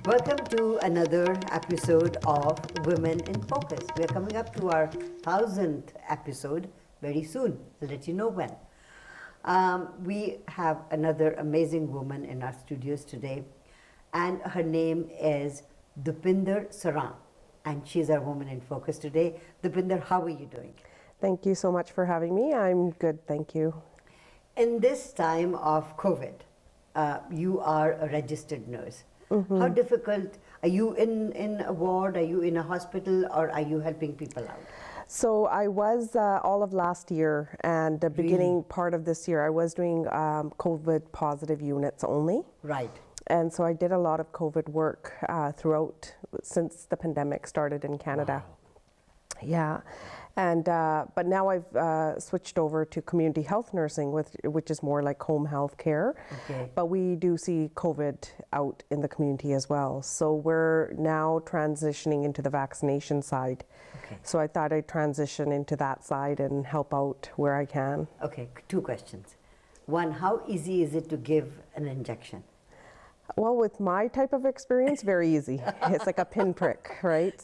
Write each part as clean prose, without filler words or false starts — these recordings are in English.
Welcome to another episode of Women in Focus. We are coming up to our 1000th episode very soon. I'll let you know when. We have another amazing woman in our studios today, and her name is Dupinder Saran, and she's our Woman in Focus today. Dupinder, how are you doing? Thank you so much for having me. I'm good, thank you. In this time of COVID, you are a registered nurse. Mm-hmm. How difficult, are you in a ward, are you in a hospital, or are you helping people out? So I was all of last year and the beginning part of this year, I was doing COVID positive units only. Right. And so I did a lot of COVID work throughout since the pandemic started in Canada. Wow. Yeah, and but now I've switched over to community health nursing, which is more like home health care. Okay. But we do see COVID out in the community as well. So we're now transitioning into the vaccination side. Okay. So I thought I'd transition into that side and help out where I can. Okay, two questions. One, how easy is it to give an injection? Well, with my type of experience, very easy. It's like a pinprick, right?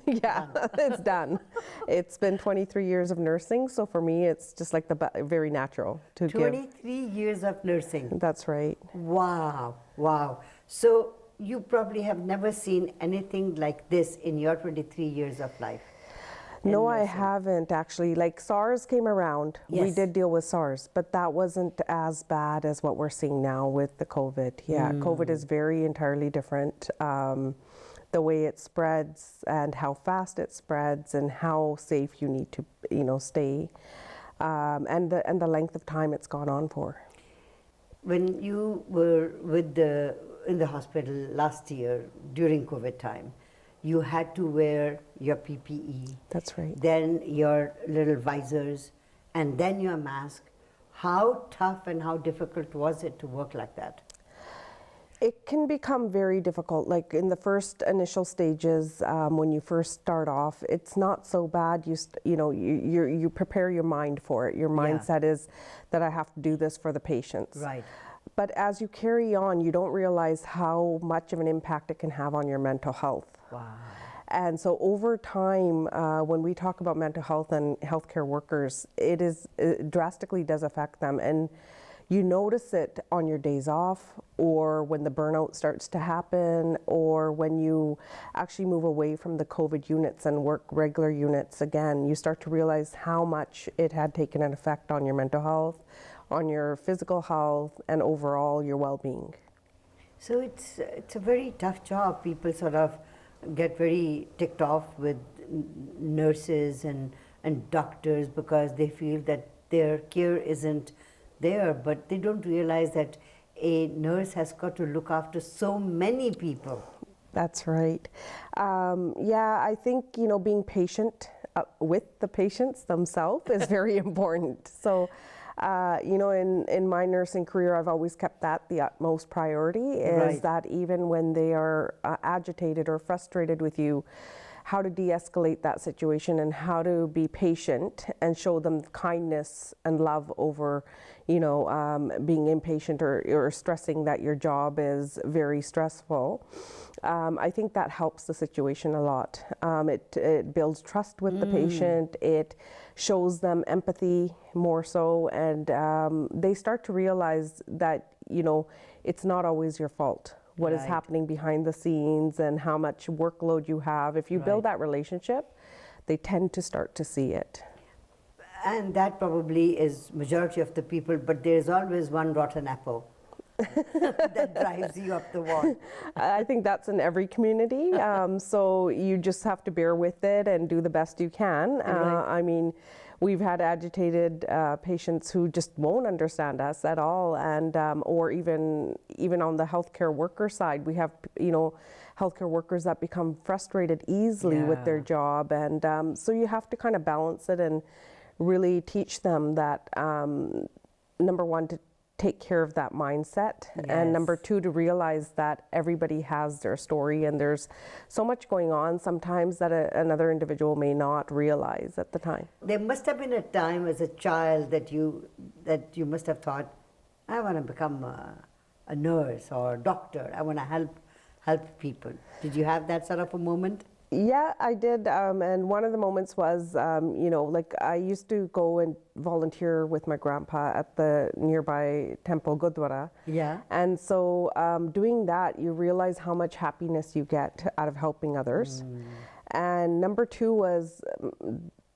Yeah, it's done. It's been 23 years of nursing, so for me, it's just like very natural to 23 years of nursing. That's right. Wow, wow. So you probably have never seen anything like this in your 23 years of life. No, I haven't actually. Like SARS came around. Yes. We did deal with SARS, but that wasn't as bad as what we're seeing now with the COVID. Yeah, COVID is very entirely different. The way it spreads and how fast it spreads and how safe you need to, stay, and the length of time it's gone on for. When you were in the hospital last year during COVID time, you had to wear your PPE. That's right. Then your little visors, and then your mask. How tough and how difficult was it to work like that? It can become very difficult. Like in the first initial stages, when you first start off, it's not so bad. You prepare your mind for it. Your mindset is that I have to do this for the patients. Right. But as you carry on, you don't realize how much of an impact it can have on your mental health. Wow. And so over time, when we talk about mental health and healthcare workers, it drastically does affect them. And you notice it on your days off, or when the burnout starts to happen, or when you actually move away from the COVID units and work regular units again, you start to realize how much it had taken an effect on your mental health, on your physical health, and overall your well-being. So it's a very tough job. People sort of get very ticked off with nurses and doctors because they feel that their care isn't there, but they don't realize that a nurse has got to look after so many people. That's right. Yeah, I think, being patient with the patients themselves is very important. So, in my nursing career, I've always kept that the utmost priority, is that even when they are agitated or frustrated with you, how to de-escalate that situation and how to be patient and show them kindness and love over, being impatient or stressing that your job is very stressful. I think that helps the situation a lot. It builds trust with the patient. It shows them empathy more so, and they start to realize that, it's not always your fault. What is happening behind the scenes and how much workload you have. If you build that relationship, they tend to start to see it. And that probably is majority of the people, but there's always one rotten apple that drives you up the wall. I think that's in every community. So you just have to bear with it and do the best you can. I mean, we've had agitated patients who just won't understand us at all, and or even on the healthcare worker side, we have healthcare workers that become frustrated easily with their job, and so you have to kind of balance it and really teach them that number one, to take care of that mindset, and number two, to realize that everybody has their story and there's so much going on sometimes that another individual may not realize at the time. There must have been a time as a child that you must have thought, I want to become a nurse or a doctor. I want to help people. Did you have that sort of a moment? Yeah, I did. And one of the moments was, like I used to go and volunteer with my grandpa at the nearby temple Gurdwara. Yeah. And so doing that, you realize how much happiness you get out of helping others. And number two was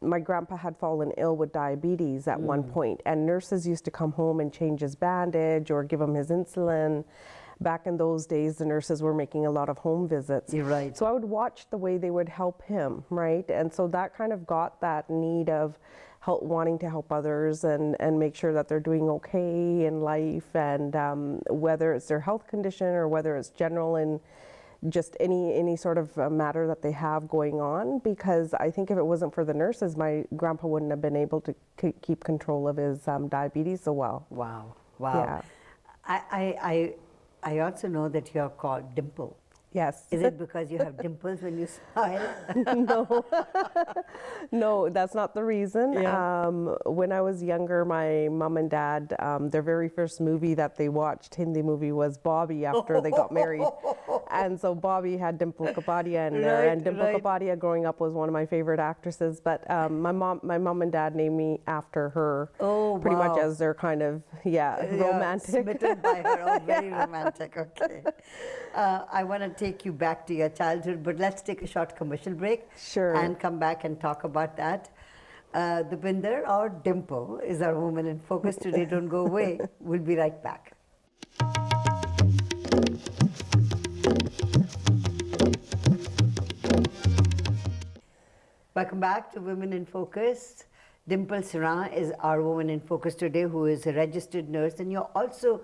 my grandpa had fallen ill with diabetes at one point, and nurses used to come home and change his bandage or give him his insulin. Back in those days, the nurses were making a lot of home visits. You're right. So I would watch the way they would help him, right? And so that kind of got that need of wanting to help others and make sure that they're doing okay in life, and whether it's their health condition or whether it's general in just any sort of matter that they have going on. Because I think if it wasn't for the nurses, my grandpa wouldn't have been able to keep control of his diabetes so well. Wow. Wow. Yeah. I also know that you're called Dimple. Yes. Is it because you have dimples when you smile? No, no, that's not the reason. Yeah. When I was younger, my mom and dad, their very first movie that they watched, Hindi movie, was Bobby after they got married. And so Bobby had Dimple Kapadia in there, and Dimple Kapadia growing up was one of my favorite actresses. But my mom and dad named me after her, pretty much as their kind of romantic. Smitten by her, oh, very romantic. Okay. I want to take you back to your childhood, but let's take a short commercial break. Sure. And come back and talk about that. Dupinder, or Dimple, is our woman in focus today. Don't go away. We'll be right back. Welcome back to Women in Focus. Dupinder Saran is our woman in focus today, who is a registered nurse, and you're also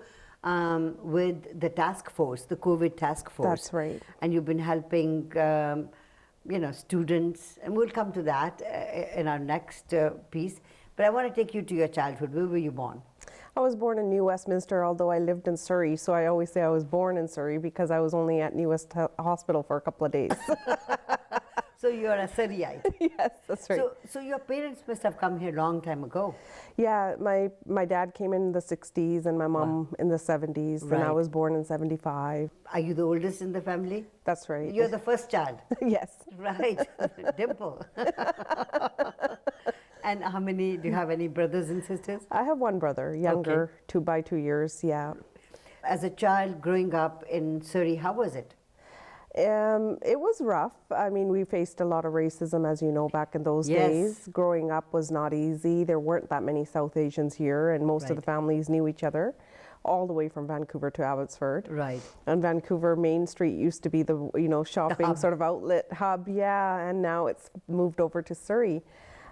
with the task force, the COVID task force. That's right. And you've been helping, students, and we'll come to that in our next piece. But I want to take you to your childhood. Where were you born? I was born in New Westminster, although I lived in Surrey. So I always say I was born in Surrey because I was only at New West Hospital for a couple of days. So you're a Surreyite. Yes, that's right. So your parents must have come here a long time ago. Yeah, my dad came in the 60s and my mom in the 70s, and I Right. was born in 75. Are you the oldest in the family? That's right. You're the first child. Yes. Right. Dimple. And do you have any brothers and sisters? I have one brother, younger, by 2 years, yeah. As a child growing up in Surrey, how was it? It was rough. I mean, we faced a lot of racism, as you know, back in those days. Growing up was not easy. There weren't that many South Asians here, and most of the families knew each other, all the way from Vancouver to Abbotsford. Right. And Vancouver Main Street used to be the shopping sort of outlet hub, and now it's moved over to Surrey.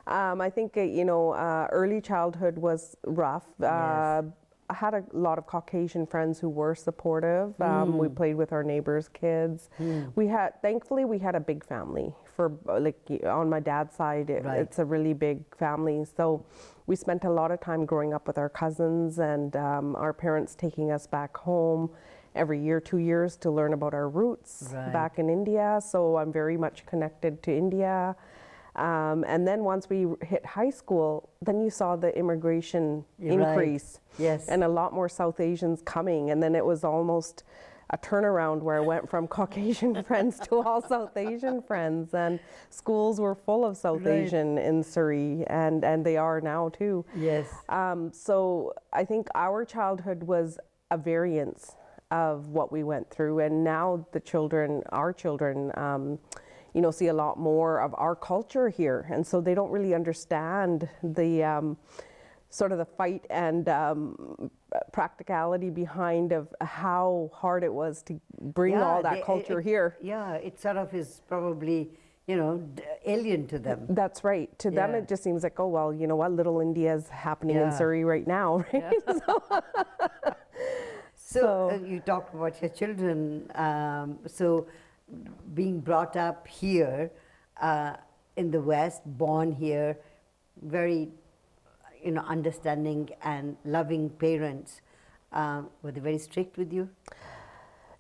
I think early childhood was rough. Yes. I had a lot of Caucasian friends who were supportive. We played with our neighbors' kids. Thankfully, we had a big family. On my dad's side, it's a really big family. So we spent a lot of time growing up with our cousins, and our parents taking us back home every year, 2 years, to learn about our roots back in India. So I'm very much connected to India. And then once we hit high school, then you saw the immigration increase. Yes. And a lot more South Asians coming. And then it was almost a turnaround where I went from Caucasian friends to all South Asian friends. And schools were full of South Asian in Surrey, and they are now too. Yes. So I think our childhood was a variance of what we went through. And now our children, see a lot more of our culture here, and so they don't really understand the sort of the fight and practicality behind of how hard it was to bring all that culture here. Yeah, it sort of is probably, alien to them. That's right. To them, it just seems like, oh, well, you know what, little India is happening in Surrey right now, right? So you talked about your children. So being brought up here in the West, born here, very, understanding and loving parents. Were they very strict with you?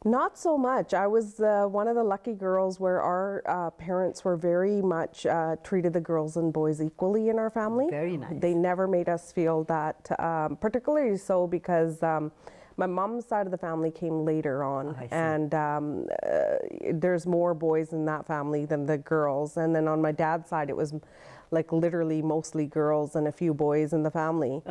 Not so much. I was one of the lucky girls where our parents were very much treated the girls and boys equally in our family. Very nice. They never made us feel that, particularly so because My mom's side of the family came later on, I see. and there's more boys in that family than the girls. And then on my dad's side, it was like literally mostly girls and a few boys in the family.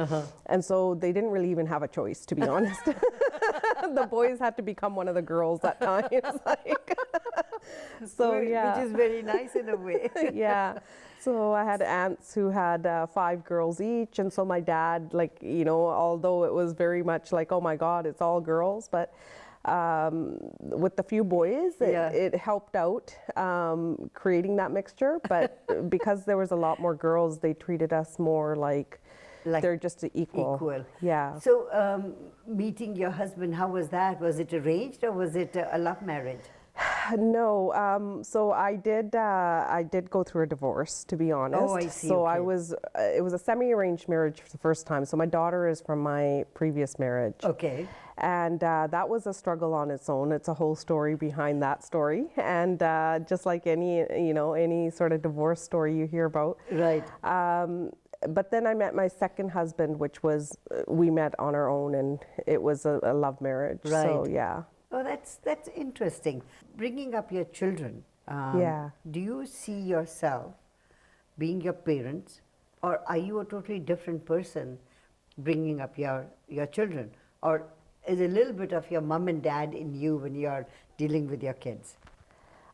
And so they didn't really even have a choice, to be honest. The boys had to become one of the girls at times. Like, so yeah, Which is very nice in a way. yeah. So I had aunts who had 5 girls each, and so my dad, like, you know, although it was very much like, oh my God, it's all girls, but with the few boys, it helped out creating that mixture. But because there was a lot more girls, they treated us more like they're just equal. Yeah. So meeting your husband, how was that? Was it arranged or was it a love marriage? No, so I did go through a divorce, to be honest. Oh, I see. So Okay. it was a semi-arranged marriage for the first time. So my daughter is from my previous marriage. Okay. And that was a struggle on its own. It's a whole story behind that story. And just like any sort of divorce story you hear about. Right. But then I met my second husband, which was, we met on our own, and it was a love marriage. Right. So yeah. Oh, that's interesting. Bringing up your children. Yeah. Do you see yourself being your parents, or are you a totally different person bringing up your children? Or is a little bit of your mom and dad in you when you're dealing with your kids?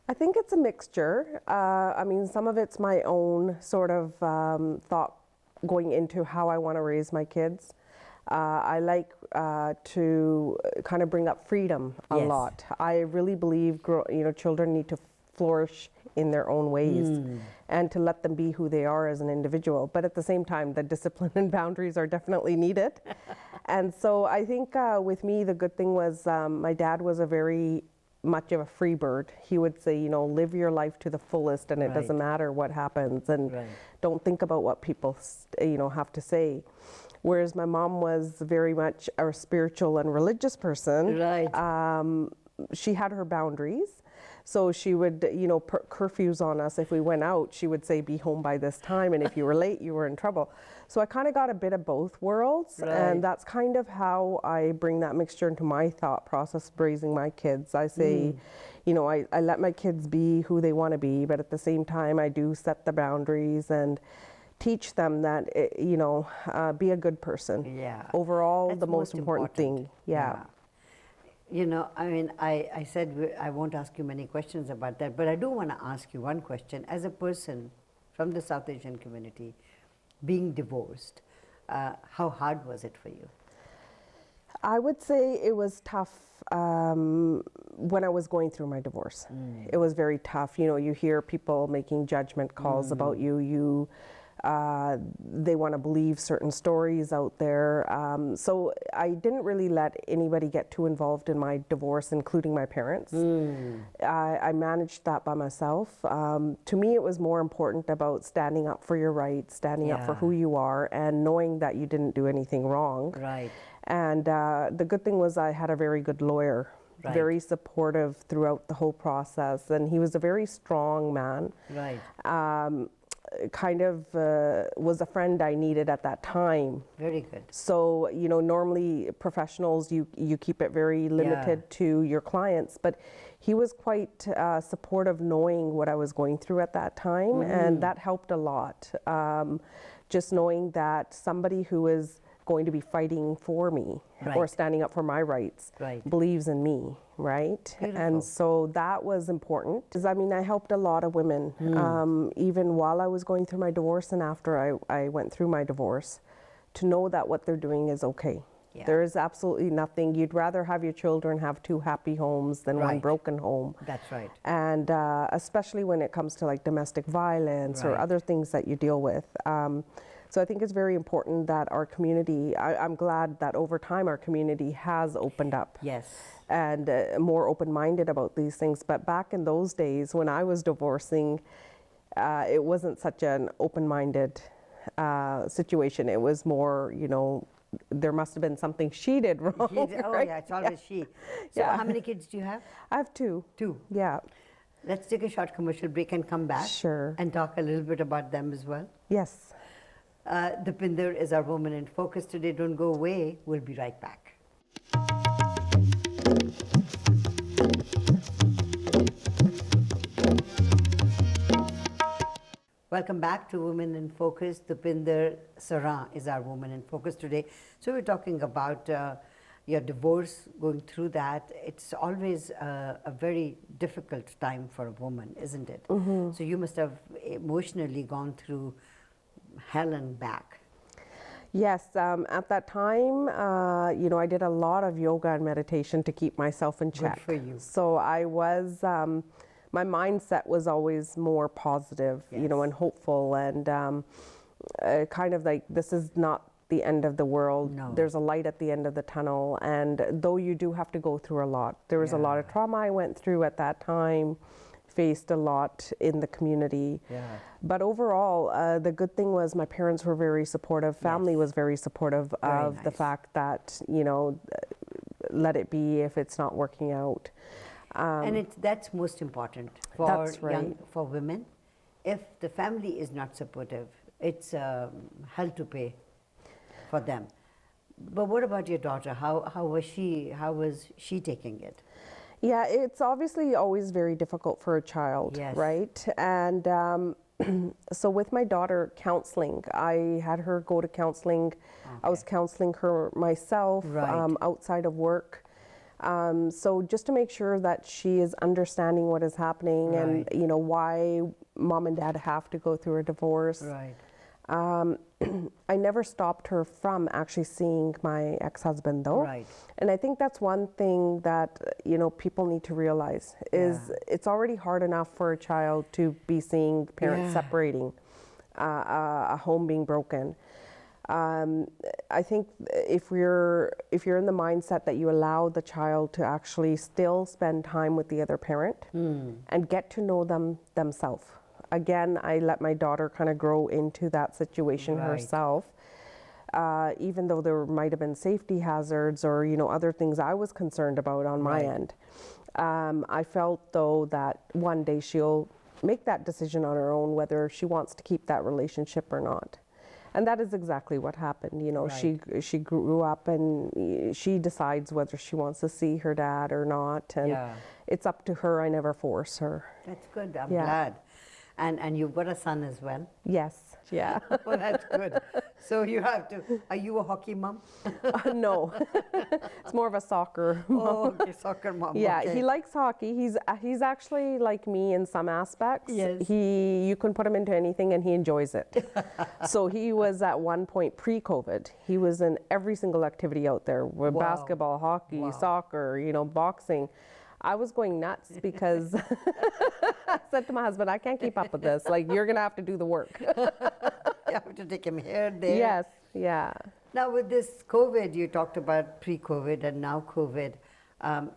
I think it's a mixture. I mean, some of it's my own sort of thought going into how I want to raise my kids. I like to kind of bring up freedom a Yes. lot. I really believe children need to flourish in their own ways and to let them be who they are as an individual. But at the same time, the discipline and boundaries are definitely needed. And so I think with me, the good thing was my dad was a very much of a free bird. He would say, live your life to the fullest, and it doesn't matter what happens, and don't think about what people have to say. Whereas my mom was very much a spiritual and religious person. Right. She had her boundaries. So she would, put curfews on us. If we went out, she would say, be home by this time. And if you were late, you were in trouble. So I kind of got a bit of both worlds. Right. And that's kind of how I bring that mixture into my thought process of raising my kids. I say, I let my kids be who they want to be. But at the same time, I do set the boundaries and teach them that, be a good person. Yeah. Overall, That's the most important thing. Yeah. I said I won't ask you many questions about that, but I do want to ask you one question. As a person from the South Asian community, being divorced, how hard was it for you? I would say it was tough when I was going through my divorce. It was very tough. You hear people making judgment calls about you. They want to believe certain stories out there. So I didn't really let anybody get too involved in my divorce, including my parents. I managed that by myself. To me, it was more important about standing up for your rights, standing up for who you are, and knowing that you didn't do anything wrong. Right. And the good thing was I had a very good lawyer, very supportive throughout the whole process. And he was a very strong man. Right. Was a friend I needed at that time. Very good. So, normally professionals, you keep it very limited to your clients, but he was quite supportive knowing what I was going through at that time, and that helped a lot. Just knowing that somebody who is going to be fighting for me or standing up for my rights believes in me, right? Beautiful. And so that was important. Because I helped a lot of women, even while I was going through my divorce and after I went through my divorce, to know that what they're doing is okay. Yeah. There is absolutely nothing. You'd rather have your children have 2 happy homes than one broken home. That's right. And especially when it comes to like domestic violence or other things that you deal with. So I think it's very important that our community, I'm glad that over time our community has opened up. Yes. And more open-minded about these things. But back in those days when I was divorcing, it wasn't such an open-minded situation. It was more, there must have been something she did wrong. Yeah, it's always she. So how many kids do you have? I have 2. 2. Yeah. Let's take a short commercial break and come back. Sure. And talk a little bit about them as well. Yes. Dupinder is our Woman in Focus today. Don't go away. We'll be right back. Welcome back to Women in Focus. Dupinder Saran is our Woman in Focus today. So we're talking about your divorce, going through that. It's always a very difficult time for a woman, isn't it? So you must have emotionally gone through hell and back. Yes, at that time, I did a lot of yoga and meditation to keep myself in check. Good for you. So I was, my mindset was always more positive, Yes. and hopeful, and kind of like, this is not the end of the world. No. There's a light at the end of the tunnel, and though you do have to go through a lot, there was a lot of Yeah. trauma I went through at that time, faced a lot in the community. Yeah. But overall, the good thing was my parents were very supportive. Family Yes. was very supportive Very of the nice. fact that, let it be if it's not working out. And that's most important for That's right. for women. If the family is not supportive, it's hell to pay for them. But what about your daughter? How was she taking it? Yeah, it's obviously always very difficult for a child, Yes. right? And so with my daughter, counseling, I had her go to counseling. I was Okay. counseling her myself Right. outside of work. So just to make sure that she is understanding what is happening and, Right. why mom and dad have to go through a divorce. Right. I never stopped her from actually seeing my ex-husband though. Right. And I think that's one thing that, people need to realize is Yeah. it's already hard enough for a child to be seeing parents Yeah. separating, a home being broken. I think if you're in the mindset that you allow the child to actually still spend time with the other parent and get to know them themselves. Again, I let my daughter kind of grow into that situation Right. herself. Even though there might have been safety hazards or other things I was concerned about on my Right. end, I felt though that one day she'll make that decision on her own whether she wants to keep that relationship or not. And that is exactly what happened. She grew up and she decides whether she wants to see her dad or not, and Yeah. it's up to her. I never force her. That's good. I'm Yeah. glad. And you've got a son as well. Yes, yeah. Well, that's good. So you have to. Are you a hockey mom? No, it's more of a soccer. Oh, okay, soccer mom. Yeah, okay. he likes hockey. He's actually like me in some aspects. Yes. You can put him into anything and he enjoys it. So he was at one point pre-COVID. He was in every single activity out there, with Wow. basketball, hockey, Wow. soccer, boxing. I was going nuts because I said to my husband, I can't keep up with this. Like, you're gonna have to do the work. You have to take him here, there. Yes, yeah. Now, with this COVID, you talked about pre-COVID and now COVID.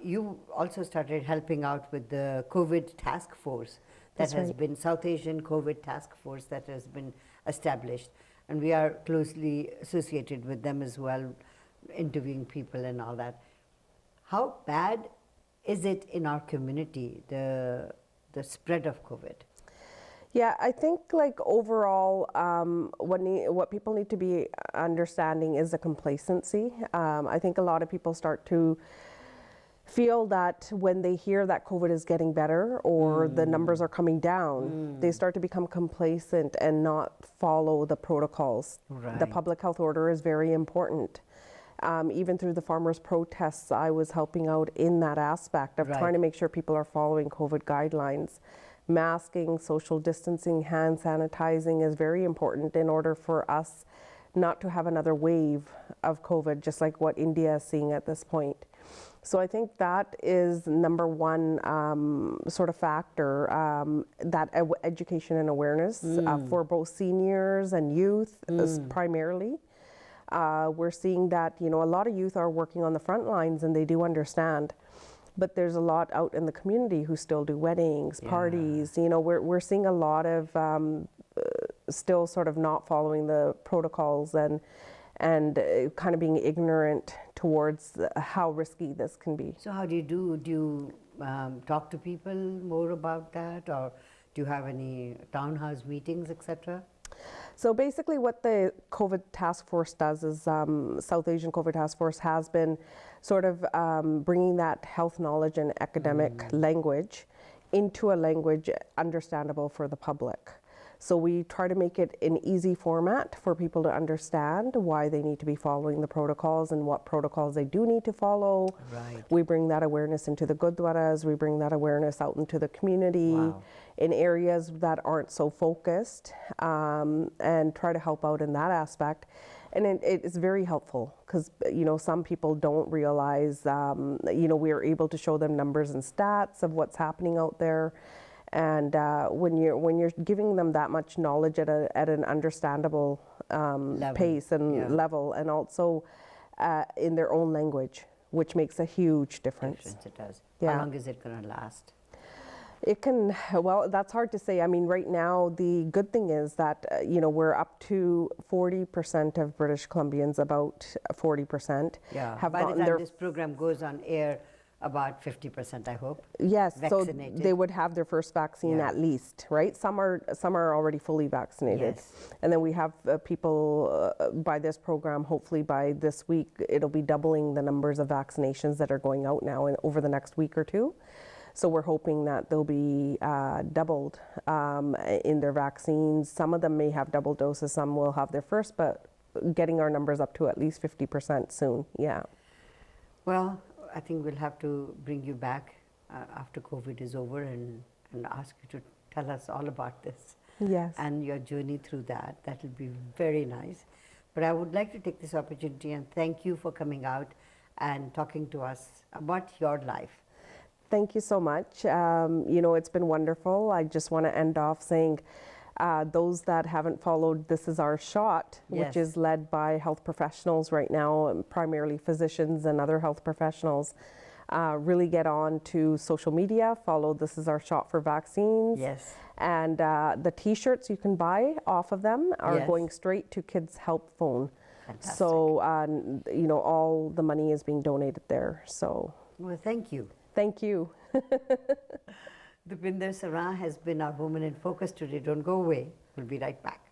You also started helping out with the COVID task force that That's has right. been South Asian COVID task force that has been established, and we are closely associated with them as well, interviewing people and all that. How bad is it in our community, the spread of COVID? Yeah, I think like overall, what people need to be understanding is the complacency. I think a lot of people start to feel that when they hear that COVID is getting better or the numbers are coming down, they start to become complacent and not follow the protocols. The Right. public health order is very important. Even through the farmers' protests, I was helping out in that aspect of Right. trying to make sure people are following COVID guidelines. Masking, social distancing, hand sanitizing is very important in order for us not to have another wave of COVID, just like what India is seeing at this point. So I think that is number one sort of factor, that education and awareness for both seniors and youth primarily. We're seeing that, a lot of youth are working on the front lines and they do understand. But there's a lot out in the community who still do weddings, parties. We're seeing a lot of still sort of not following the protocols and kind of being ignorant towards how risky this can be. So how do you do? Do you talk to people more about that, or do you have any townhouse meetings, etc.? So basically what the COVID task force does is, South Asian COVID task force has been sort of bringing that health knowledge and academic language into a language understandable for the public. So we try to make it an easy format for people to understand why they need to be following the protocols and what protocols they do need to follow. Right. We bring that awareness into the gurdwaras, we bring that awareness out into the community. Wow. In areas that aren't so focused, and try to help out in that aspect. And it is very helpful because, you know, some people don't realize, you know, we are able to show them numbers and stats of what's happening out there. And when you're giving them that much knowledge at an understandable pace and level, and also in their own language, which makes a huge difference. It does. Yeah. How long is it going to last? It can, well, that's hard to say. I mean, right now, the good thing is that, you know, we're up to 40% of British Columbians, about 40%, have By the gotten time their... this program goes on air, about 50%, I hope. Yes, so vaccinated. they would have their first vaccine at least, right? Some are already fully vaccinated. Yes. And then we have people by this program, hopefully by this week, it'll be doubling the numbers of vaccinations that are going out now over the next week or two. So we're hoping that they'll be doubled in their vaccines. Some of them may have double doses, some will have their first, but getting our numbers up to at least 50% soon, yeah. Well, I think we'll have to bring you back after COVID is over and ask you to tell us all about this. Yes. And your journey through that. That will be very nice. But I would like to take this opportunity and thank you for coming out and talking to us about your life. Thank you so much. You know, it's been wonderful. I just want to end off saying those that haven't followed This Is Our Shot, which is led by health professionals right now, primarily physicians and other health professionals, really get on to social media, follow This Is Our Shot for vaccines. Yes. And the t-shirts you can buy off of them are going straight to Kids Help Phone. Fantastic. So, you know, all the money is being donated there. So. Well, thank you. Thank you. Dupinder Saran has been our Woman in Focus today. Don't go away. We'll be right back.